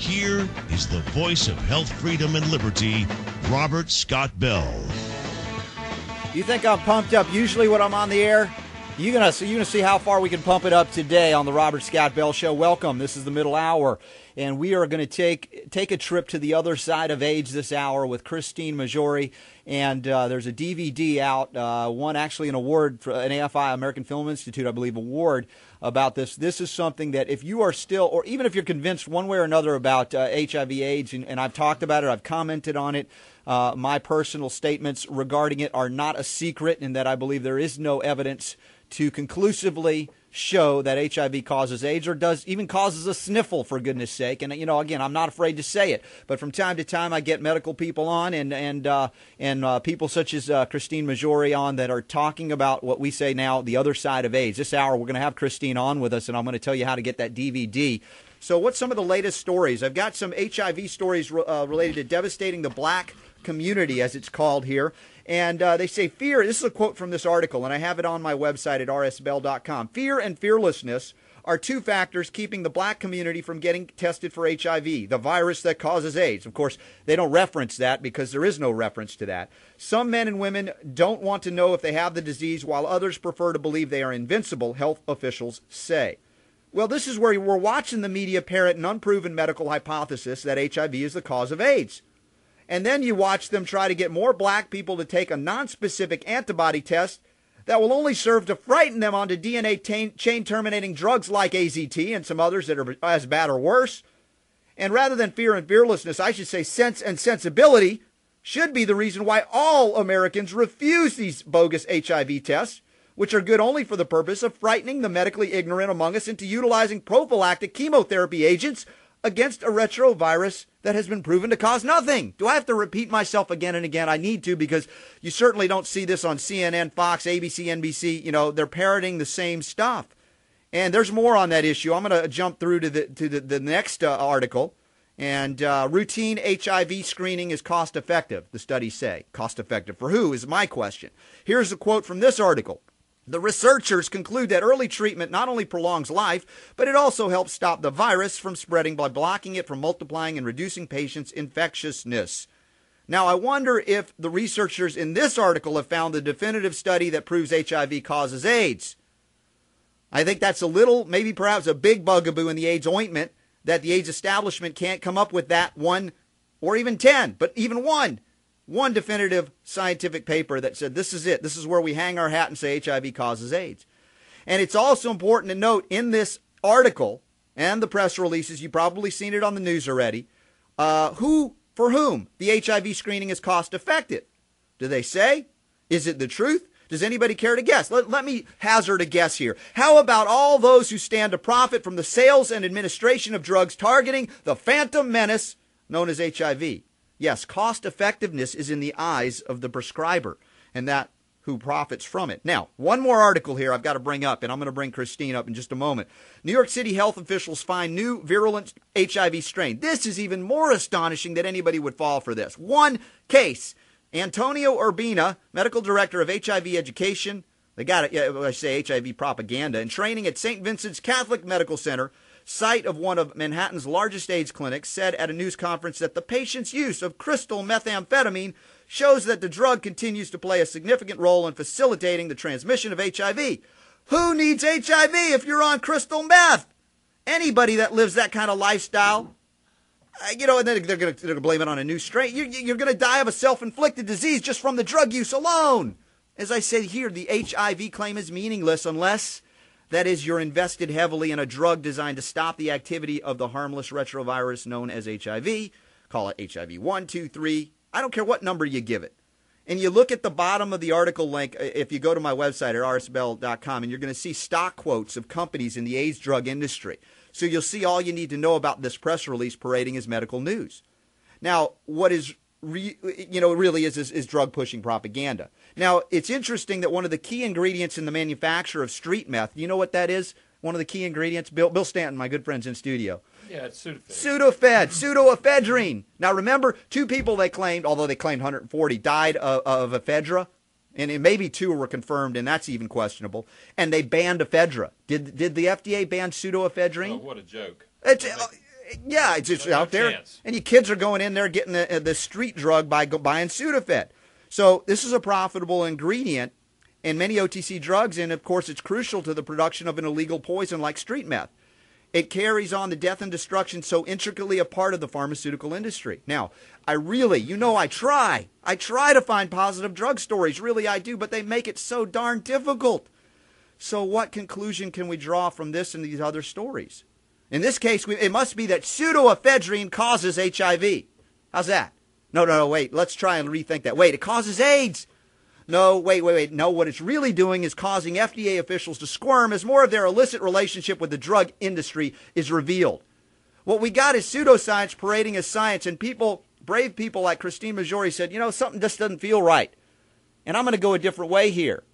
Here is the voice of health, freedom, and liberty, Robert Scott Bell. You think I'm pumped up usually when I'm on the air? You're gonna see how far we can pump it up today on the Robert Scott Bell Show. Welcome. This is the middle hour, and we are going to take a trip to the other side of AIDS this hour with Christine Majori. And there's a DVD out, won actually an award for an AFI, American Film Institute, I believe, award about this. This is something that if you are still, or even if you're convinced one way or another about HIV/AIDS, and I've talked about it, I've commented on it. My personal statements regarding it are not a secret, in that I believe there is no evidence to conclusively show that HIV causes AIDS, or even causes a sniffle, for goodness sake. And, again, I'm not afraid to say it. But from time to time, I get medical people on and people such as Christine Majori on that are talking about what we say now, the other side of AIDS. This hour, we're going to have Christine on with us, and I'm going to tell you how to get that DVD. So what's some of the latest stories? I've got some HIV stories related to devastating the black community, as it's called here. And they say fear, this is a quote from this article, and I have it on my website at rsbell.com. Fear and fearlessness are two factors keeping the black community from getting tested for HIV, the virus that causes AIDS. Of course, they don't reference that because there is no reference to that. Some men and women don't want to know if they have the disease, while others prefer to believe they are invincible, health officials say. Well, this is where we're watching the media parrot an unproven medical hypothesis that HIV is the cause of AIDS. And then you watch them try to get more black people to take a nonspecific antibody test that will only serve to frighten them onto DNA chain-terminating drugs like AZT and some others that are as bad or worse. And rather than fear and fearlessness, I should say sense and sensibility should be the reason why all Americans refuse these bogus HIV tests, which are good only for the purpose of frightening the medically ignorant among us into utilizing prophylactic chemotherapy agents against a retrovirus that has been proven to cause nothing. Do I have to repeat myself again and again? I need to, because you certainly don't see this on CNN, Fox, ABC, NBC. They're parroting the same stuff. And there's more on that issue. I'm going to jump through to the next article. And routine HIV screening is cost effective, the studies say. Cost effective for who is my question. Here's a quote from this article. The researchers conclude that early treatment not only prolongs life, but it also helps stop the virus from spreading by blocking it from multiplying and reducing patients' infectiousness. Now, I wonder if the researchers in this article have found the definitive study that proves HIV causes AIDS. I think that's a little, maybe perhaps a big bugaboo in the AIDS ointment, that the AIDS establishment can't come up with that one, or even 10, but even one definitive scientific paper that said this is it. This is where we hang our hat and say HIV causes AIDS. And it's also important to note in this article and the press releases, you've probably seen it on the news already, for whom the HIV screening is cost effective. Do they say? Is it the truth? Does anybody care to guess? Let me hazard a guess here. How about all those who stand to profit from the sales and administration of drugs targeting the phantom menace known as HIV? Yes, cost effectiveness is in the eyes of the prescriber and that who profits from it. Now, one more article here I've got to bring up, and I'm going to bring Christine up in just a moment. New York City health officials find new virulent HIV strain. This is even more astonishing that anybody would fall for this. One case. Antonio Urbina, medical director of HIV education, I say HIV propaganda, and training at St. Vincent's Catholic Medical Center, site of one of Manhattan's largest AIDS clinics, said at a news conference that the patient's use of crystal methamphetamine shows that the drug continues to play a significant role in facilitating the transmission of HIV. Who needs HIV if you're on crystal meth? Anybody that lives that kind of lifestyle. And then they're going to blame it on a new strain. You're going to die of a self-inflicted disease just from the drug use alone. As I said here, the HIV claim is meaningless unless, that is, you're invested heavily in a drug designed to stop the activity of the harmless retrovirus known as HIV. Call it HIV 1, 2, 3. I don't care what number you give it. And you look at the bottom of the article link, if you go to my website at rsbell.com, and you're going to see stock quotes of companies in the AIDS drug industry. So you'll see all you need to know about this press release parading as medical news. Now, what is really is drug pushing propaganda. Now, it's interesting that one of the key ingredients in the manufacture of street meth, you know what that is? One of the key ingredients, Bill Stanton, my good friend's in studio. Yeah, it's Sudafed. Pseudoephedrine. Now, remember, 2 people they claimed, although they claimed 140, died of ephedra. And maybe 2 were confirmed, and that's even questionable. And they banned ephedra. Did the FDA ban pseudoephedrine? Oh, what a joke. Yeah, it's just out there. Chance. And you kids are going in there getting the street drug by buying Sudafed. So this is a profitable ingredient in many OTC drugs, and of course it's crucial to the production of an illegal poison like street meth. It carries on the death and destruction so intricately a part of the pharmaceutical industry. Now, I try to find positive drug stories, really I do, but they make it so darn difficult. So what conclusion can we draw from this and these other stories? In this case, it must be that pseudoephedrine causes HIV. How's that? No, wait, let's try and rethink that. Wait, it causes AIDS. No, wait. No, what it's really doing is causing FDA officials to squirm as more of their illicit relationship with the drug industry is revealed. What we got is pseudoscience parading as science, and brave people like Christine Majori said, something just doesn't feel right, and I'm going to go a different way here.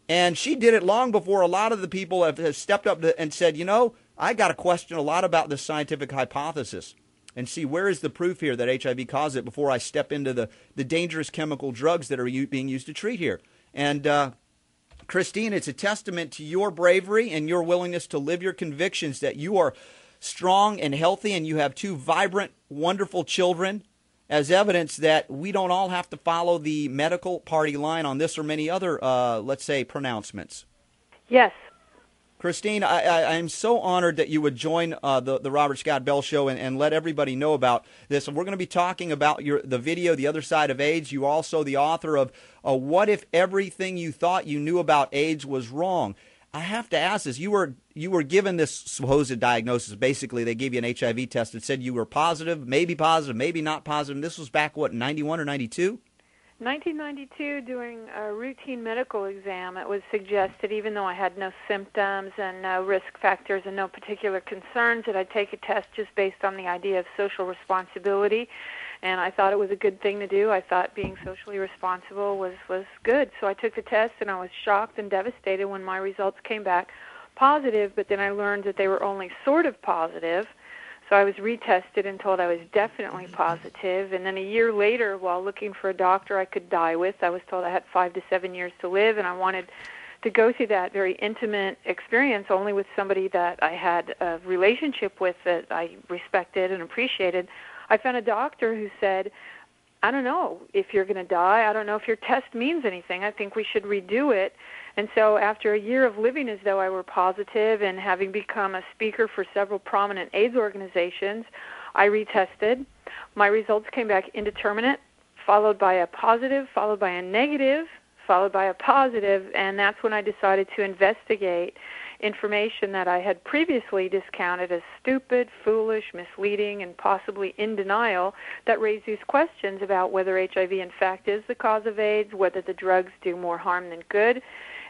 And she did it long before a lot of the people have stepped up and said, I got to question a lot about this scientific hypothesis and see where is the proof here that HIV causes it before I step into the dangerous chemical drugs that are being used to treat here. And Christine, it's a testament to your bravery and your willingness to live your convictions that you are strong and healthy and you have two vibrant, wonderful children as evidence that we don't all have to follow the medical party line on this or many other, let's say, pronouncements. Yes. Christine, I'm so honored that you would join the Robert Scott Bell Show and let everybody know about this. And we're going to be talking about the video, The Other Side of AIDS. You're also the author of What If Everything You Thought You Knew About AIDS Was Wrong. I have to ask this. You were given this supposed diagnosis. Basically, they gave you an HIV test that said you were positive, maybe not positive. And this was back, what, 91 or 92? 1992, doing a routine medical exam, it was suggested, even though I had no symptoms and no risk factors and no particular concerns, that I'd take a test just based on the idea of social responsibility. And I thought it was a good thing to do. I thought being socially responsible was good. So I took the test, and I was shocked and devastated when my results came back positive, but then I learned that they were only sort of positive. So I was retested and told I was definitely positive. And then a year later, while looking for a doctor I could die with, I was told I had 5 to 7 years to live, and I wanted to go through that very intimate experience only with somebody that I had a relationship with that I respected and appreciated. I found a doctor who said, I don't know if you're going to die. I don't know if your test means anything. I think we should redo it. And so after a year of living as though I were positive and having become a speaker for several prominent AIDS organizations, I retested. My results came back indeterminate, followed by a positive, followed by a negative, followed by a positive, and that's when I decided to investigate information that I had previously discounted as stupid, foolish, misleading, and possibly in denial, that raised these questions about whether HIV in fact is the cause of AIDS, whether the drugs do more harm than good,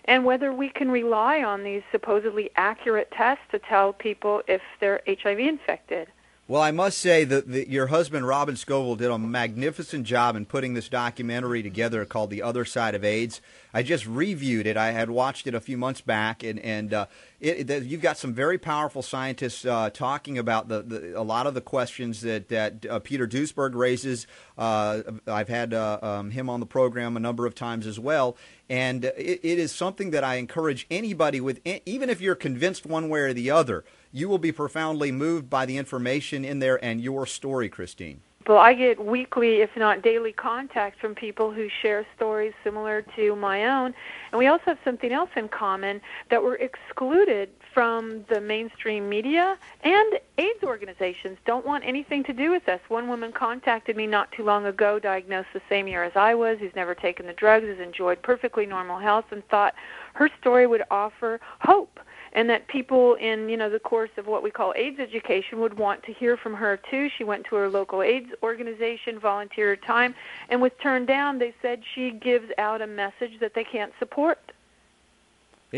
and whether we can rely on these supposedly accurate tests to tell people if they're HIV infected. Well, I must say that your husband, Robin Scoville, did a magnificent job in putting this documentary together called The Other Side of AIDS. I just reviewed it. I had watched it a few months back, and you've got some very powerful scientists talking about a lot of the questions that Peter Duesberg raises. I've had him on the program a number of times as well. And it is something that I encourage anybody with, even if you're convinced one way or the other, you will be profoundly moved by the information in there and your story, Christine. Well, I get weekly, if not daily, contact from people who share stories similar to my own. And we also have something else in common, that we're excluded from the mainstream media, and AIDS organizations don't want anything to do with us. One woman contacted me not too long ago, diagnosed the same year as I was, who's never taken the drugs, has enjoyed perfectly normal health, and thought her story would offer hope, and that people in, the course of what we call AIDS education would want to hear from her too. She went to her local AIDS organization, volunteered time, and was turned down. They said she gives out a message that they can't support.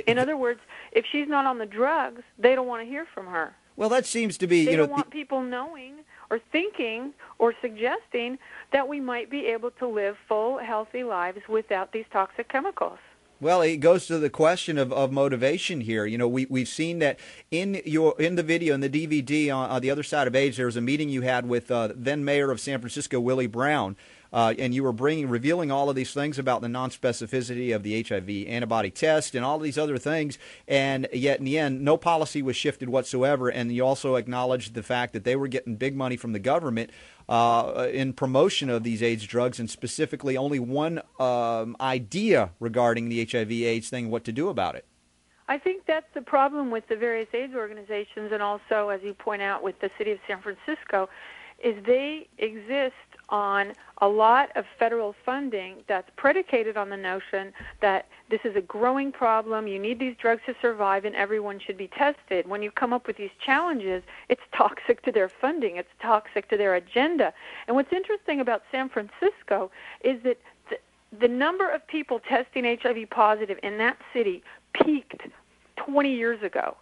In other words, if she's not on the drugs, they don't want to hear from her. Well, that seems to be, They don't want people knowing or thinking or suggesting that we might be able to live full, healthy lives without these toxic chemicals. Well, it goes to the question of motivation here. We've seen that in the video, in the DVD on The Other Side of AIDS, there was a meeting you had with then Mayor of San Francisco, Willie Brown. and you were revealing all of these things about the non-specificity of the HIV antibody test and all these other things, and yet in the end, no policy was shifted whatsoever. And you also acknowledged the fact that they were getting big money from the government in promotion of these AIDS drugs, and specifically only one idea regarding the HIV/AIDS thing, what to do about it. I think that's the problem with the various AIDS organizations, and also, as you point out, with the city of San Francisco, is they exist on a lot of federal funding that's predicated on the notion that this is a growing problem, you need these drugs to survive, and everyone should be tested. When you come up with these challenges, it's toxic to their funding, it's toxic to their agenda. And what's interesting about San Francisco is that the number of people testing HIV positive in that city peaked 20 years ago.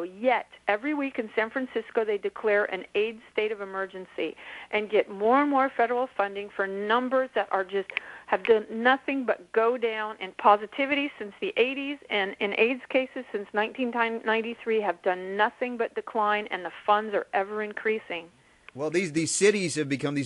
Yet every week in San Francisco they declare an AIDS state of emergency and get more and more federal funding for numbers that are just have done nothing but go down, and positivity since the 80s and in AIDS cases since 1993 have done nothing but decline, and the funds are ever increasing. Well, these big cities have become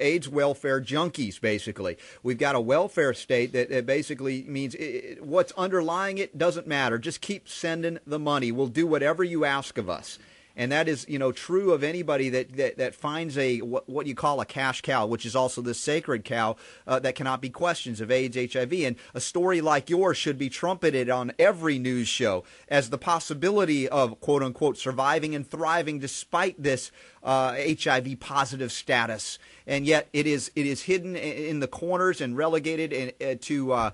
AIDS welfare junkies, basically. We've got a welfare state that basically means what's underlying it doesn't matter. Just keep sending the money. We'll do whatever you ask of us. And that is, true of anybody that finds what you call a cash cow, which is also the sacred cow that cannot be questioned of AIDS, HIV. And a story like yours should be trumpeted on every news show as the possibility of, quote unquote, surviving and thriving despite this HIV positive status. And yet it is hidden in the corners and relegated to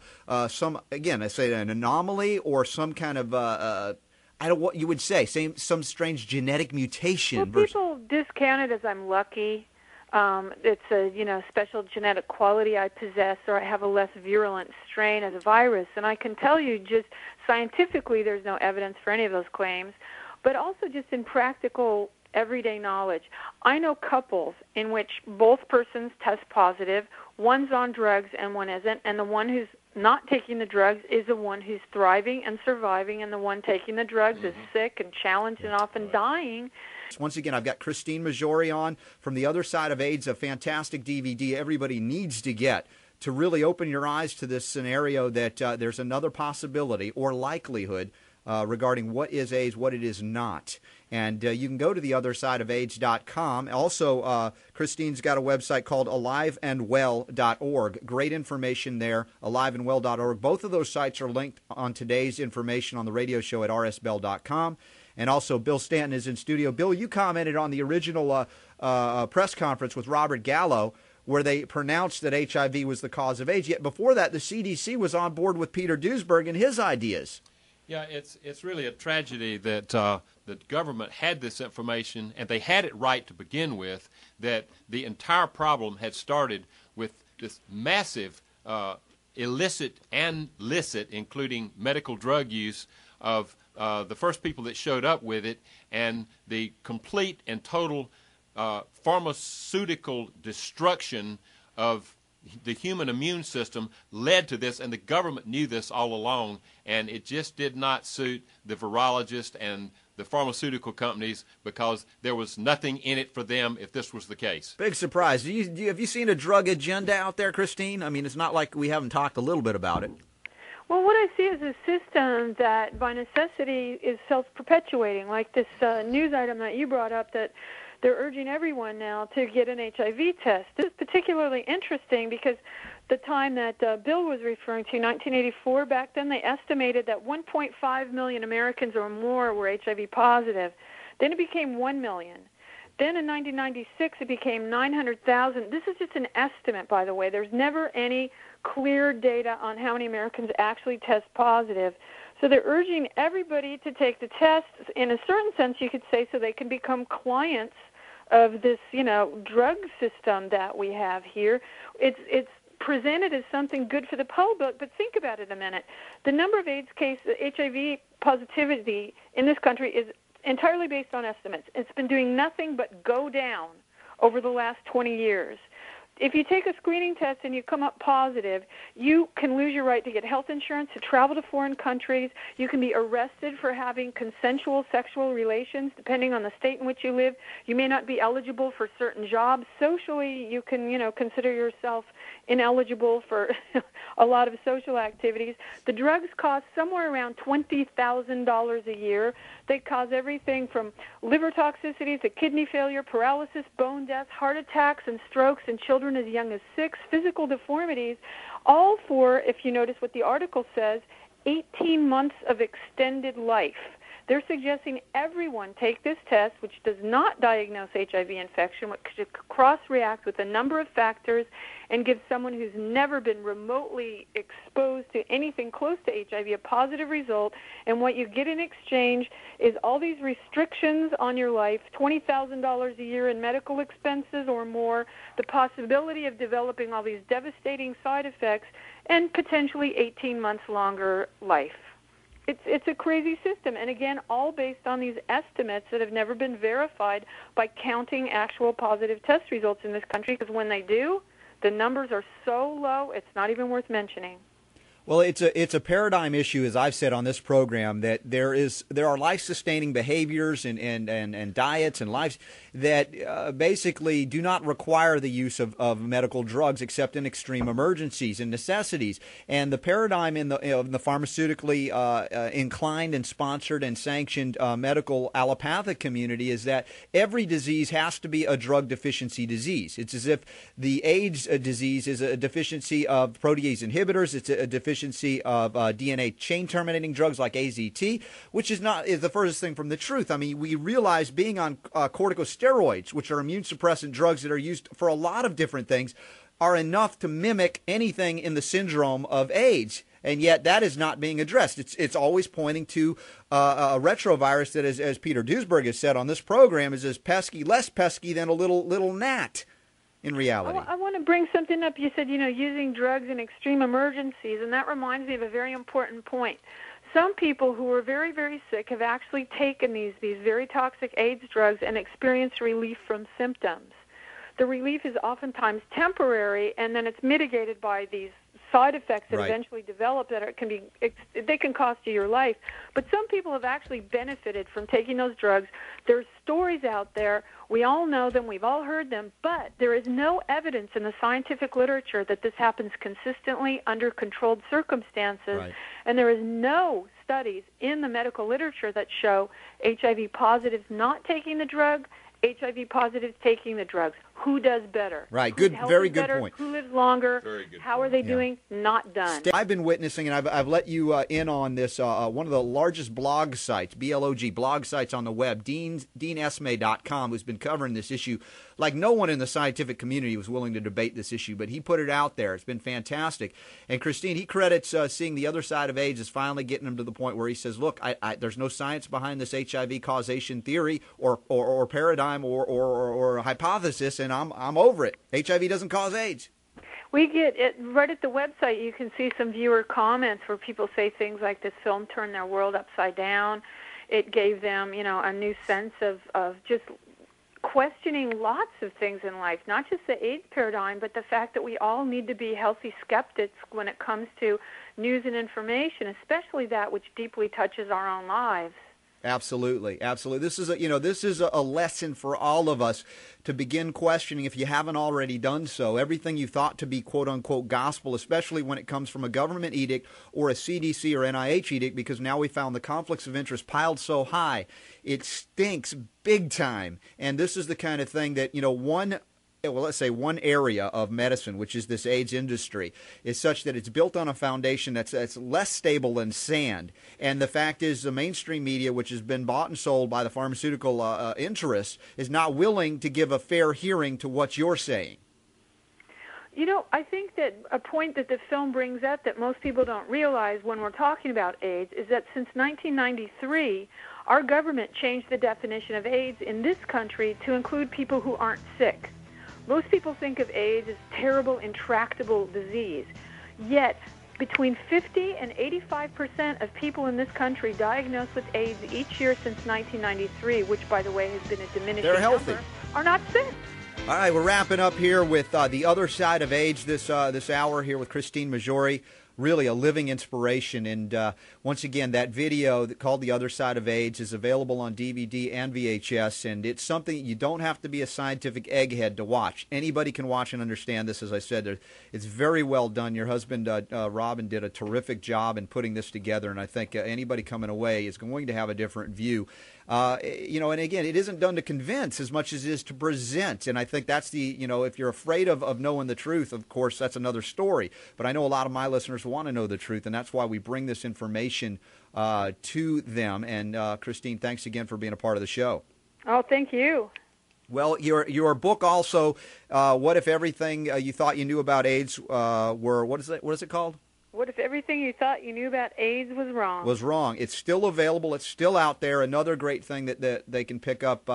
some, again, I say an anomaly or some kind of I don't know what you would say, some strange genetic mutation. Well, people discount it as I'm lucky. It's a special genetic quality I possess, or I have a less virulent strain as a virus. And I can tell you, just scientifically, there's no evidence for any of those claims. But also just in practical, everyday knowledge, I know couples in which both persons test positive, one's on drugs and one isn't, and the one who's not taking the drugs is the one who's thriving and surviving, and the one taking the drugs is sick and challenged and often dying. Once again, I've got Christine Majori on from The Other Side of AIDS, a fantastic DVD everybody needs to get to really open your eyes to this scenario that there's another possibility or likelihood regarding what is AIDS, what it is not. And you can go to theothersideofaids.com. Also, Christine's got a website called aliveandwell.org. Great information there, aliveandwell.org. Both of those sites are linked on today's information on the radio show at rsbell.com. And also, Bill Stanton is in studio. Bill, you commented on the original press conference with Robert Gallo where they pronounced that HIV was the cause of AIDS. Yet before that, the CDC was on board with Peter Duesberg and his ideas. Yeah, it's really a tragedy that the government had this information, and they had it right to begin with, that the entire problem had started with this massive illicit and licit, including medical drug use, of the first people that showed up with it, and the complete and total pharmaceutical destruction of the human immune system led to this, and the government knew this all along, and it just did not suit the virologists and the pharmaceutical companies because there was nothing in it for them if this was the case. Big surprise. Have you seen a drug agenda out there, Christine? I mean, it's not like we haven't talked a little bit about it. Well, what I see is a system that by necessity is self-perpetuating, like this news item that you brought up that they're urging everyone now to get an HIV test. This is particularly interesting because the time that Bill was referring to, 1984, back then they estimated that 1.5 million Americans or more were HIV positive. Then it became 1 million. Then in 1996 it became 900,000. This is just an estimate, by the way. There's never any clear data on how many Americans actually test positive. So they're urging everybody to take the test, in a certain sense you could say, so they can become clients of this, drug system that we have here. It's presented as something good for the public, but think about it a minute. The number of AIDS cases, HIV positivity in this country is entirely based on estimates. It's been doing nothing but go down over the last 20 years. if you take a screening test and you come up positive, you can lose your right to get health insurance, to travel to foreign countries. You can be arrested for having consensual sexual relations, depending on the state in which you live. You may not be eligible for certain jobs. Socially, you can, consider yourself ineligible for a lot of social activities. The drugs cost somewhere around $20,000 a year. They cause everything from liver toxicity to kidney failure, paralysis, bone death, heart attacks, and strokes in children as young as 6, physical deformities, all for, if you notice what the article says, 18 months of extended life. They're suggesting everyone take this test, which does not diagnose HIV infection, which could cross-react with a number of factors and give someone who's never been remotely exposed to anything close to HIV a positive result. And what you get in exchange is all these restrictions on your life, $20,000 a year in medical expenses or more, the possibility of developing all these devastating side effects, and potentially 18 months longer life. It's a crazy system, and again, all based on these estimates that have never been verified by counting actual positive test results in this country, because when they do, the numbers are so low, it's not even worth mentioning. Well, it's a paradigm issue, as I've said on this program, that there are life-sustaining behaviors and diets and lives that basically do not require the use of medical drugs except in extreme emergencies and necessities. And the paradigm in the pharmaceutically inclined and sponsored and sanctioned medical allopathic community is that every disease has to be a drug deficiency disease. It's as if the AIDS disease is a deficiency of protease inhibitors. It's a deficiency of DNA chain-terminating drugs like AZT, which is the furthest thing from the truth. I mean, we realize being on corticosteroids, which are immune suppressant drugs that are used for a lot of different things, are enough to mimic anything in the syndrome of AIDS. And yet that is not being addressed. It's always pointing to a retrovirus that, as Peter Duesberg has said on this program, is as pesky, less pesky than a little gnat. In reality, I want to bring something up. You said, using drugs in extreme emergencies, and that reminds me of a very important point. Some people who are very, very sick have actually taken these very toxic AIDS drugs and experienced relief from symptoms. The relief is oftentimes temporary, and then it's mitigated by these side effects that eventually develop that they can cost you your life. But some people have actually benefited from taking those drugs. There's stories out there. We all know them. We've all heard them. But there is no evidence in the scientific literature that this happens consistently under controlled circumstances. Right. And there is no studies in the medical literature that show HIV positives not taking the drug, HIV positives taking the drugs. Who does better? Right. Good. Very good point. Who lives longer? Very good. How are they doing? Not done. I've been witnessing, and I've let you in on this. One of the largest blog sites, BLOG blog sites on the web, DeanEsme.com, who's been covering this issue like no one in the scientific community was willing to debate this issue, but he put it out there. It's been fantastic. And Christine, he credits seeing the other side of AIDS as finally getting him to the point where he says, "Look, there's no science behind this HIV causation theory or paradigm or hypothesis." And I'm over it. HIV doesn't cause AIDS. We get it right at the website. You can see some viewer comments where people say things like, "This film turned their world upside down." It gave them, a new sense of just questioning lots of things in life, not just the AIDS paradigm, but the fact that we all need to be healthy skeptics when it comes to news and information, especially that which deeply touches our own lives. Absolutely, absolutely. This is a lesson for all of us to begin questioning, if you haven't already done so, everything you thought to be quote unquote gospel, especially when it comes from a government edict or a CDC or NIH edict, because now we found the conflicts of interest piled so high, it stinks big time. And this is the kind of thing that one area of medicine, which is this AIDS industry, is such that it's built on a foundation that's less stable than sand. And the fact is, the mainstream media, which has been bought and sold by the pharmaceutical interests, is not willing to give a fair hearing to what you're saying. I think that a point that the film brings up that most people don't realize when we're talking about AIDS is that since 1993, our government changed the definition of AIDS in this country to include people who aren't sick. Most people think of AIDS as terrible, intractable disease. Yet, between 50 and 85% of people in this country diagnosed with AIDS each year since 1993, which, by the way, has been a diminishing number, are not sick. All right, we're wrapping up here with The Other Side of AIDS this hour here with Christine Majori. Really a living inspiration. And once again, that video called The Other Side of AIDS is available on DVD and VHS, and it's something you don't have to be a scientific egghead to watch. Anybody can watch and understand this. As I said, it's very well done. Your husband, Robin, did a terrific job in putting this together, and I think anybody coming away is going to have a different view. And again, it isn't done to convince as much as it is to present. And I think that's if you're afraid of knowing the truth, of course, that's another story. But I know a lot of my listeners want to know the truth, and that's why we bring this information to them. And Christine, thanks again for being a part of the show. Oh, thank you. Well, your book also, What If Everything You Thought You Knew About AIDS what is it called? What if everything you thought you knew about AIDS was wrong? Was wrong. It's still available. It's still out there. Another great thing that they can pick up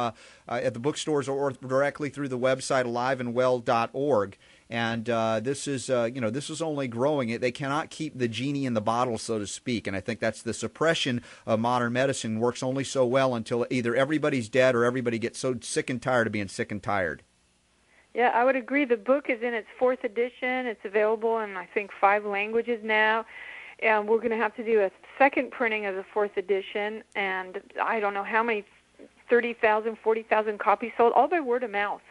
at the bookstores or directly through the website aliveandwell.org. And this is only growing. They cannot keep the genie in the bottle, so to speak. And I think that's the suppression of modern medicine works only so well until either everybody's dead or everybody gets so sick and tired of being sick and tired. Yeah, I would agree. The book is in its 4th edition. It's available in, I think, 5 languages now. And we're going to have to do a second printing of the 4th edition. And I don't know how many, 30,000, 40,000 copies sold, all by word of mouth.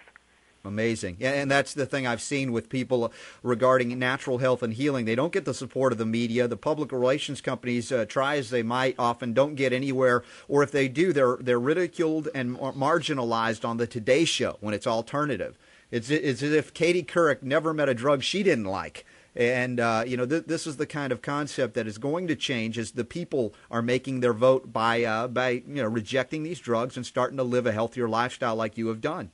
Amazing. And that's the thing I've seen with people regarding natural health and healing. They don't get the support of the media. The public relations companies, try as they might, often don't get anywhere. Or if they do, they're ridiculed and marginalized on the Today Show when it's alternative. It's as if Katie Couric never met a drug she didn't like. And, this is the kind of concept that is going to change as the people are making their vote by rejecting these drugs and starting to live a healthier lifestyle like you have done.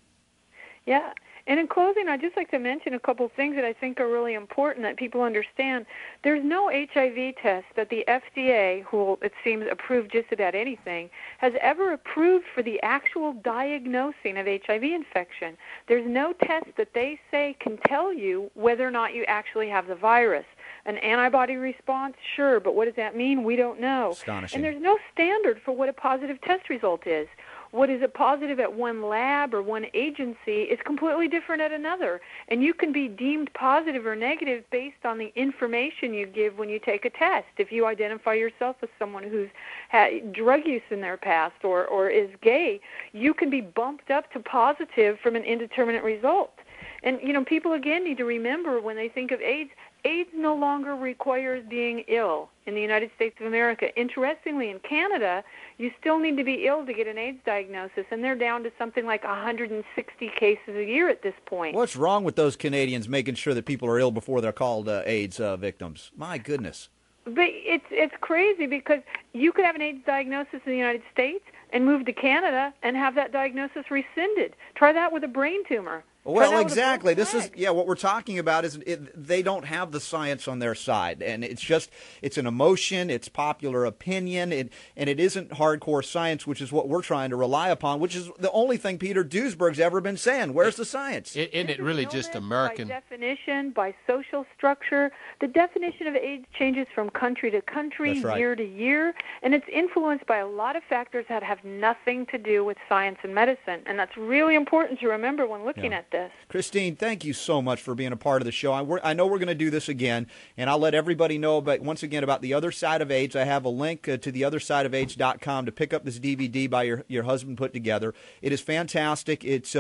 Yeah. And in closing, I'd just like to mention a couple of things that I think are really important that people understand. There's no HIV test that the FDA, who it seems approved just about anything, has ever approved for the actual diagnosing of HIV infection. There's no test that they say can tell you whether or not you actually have the virus. An antibody response, sure, but what does that mean? We don't know. Astonishing. And there's no standard for what a positive test result is. What is a positive at one lab or one agency is completely different at another. And you can be deemed positive or negative based on the information you give when you take a test. If you identify yourself as someone who's had drug use in their past or is gay, you can be bumped up to positive from an indeterminate result. And, people again need to remember when they think of AIDS, AIDS no longer requires being ill in the United States of America. Interestingly, in Canada, you still need to be ill to get an AIDS diagnosis, and they're down to something like 160 cases a year at this point. What's wrong with those Canadians making sure that people are ill before they're called AIDS victims? My goodness. But it's crazy because you could have an AIDS diagnosis in the United States and move to Canada and have that diagnosis rescinded. Try that with a brain tumor. Well, exactly. This is what we're talking about is they don't have the science on their side, and it's an emotion, it's popular opinion, and it isn't hardcore science, which is what we're trying to rely upon, which is the only thing Peter Duesberg's ever been saying. Where's the science? Isn't it really just American? By definition, by social structure, the definition of AIDS changes from country to country, That's right. year to year, and it's influenced by a lot of factors that have nothing to do with science and medicine, and that's really important to remember when looking at this. Christine, thank you so much for being a part of the show. I know we're going to do this again, and I'll let everybody know once again about The Other Side of AIDS. I have a link to theothersideofaids.com to pick up this DVD by your husband put together. It is fantastic. It's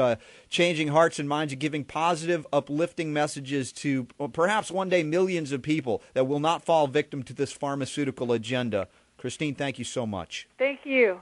changing hearts and minds and giving positive, uplifting messages to perhaps one day millions of people that will not fall victim to this pharmaceutical agenda. Christine, thank you so much. Thank you.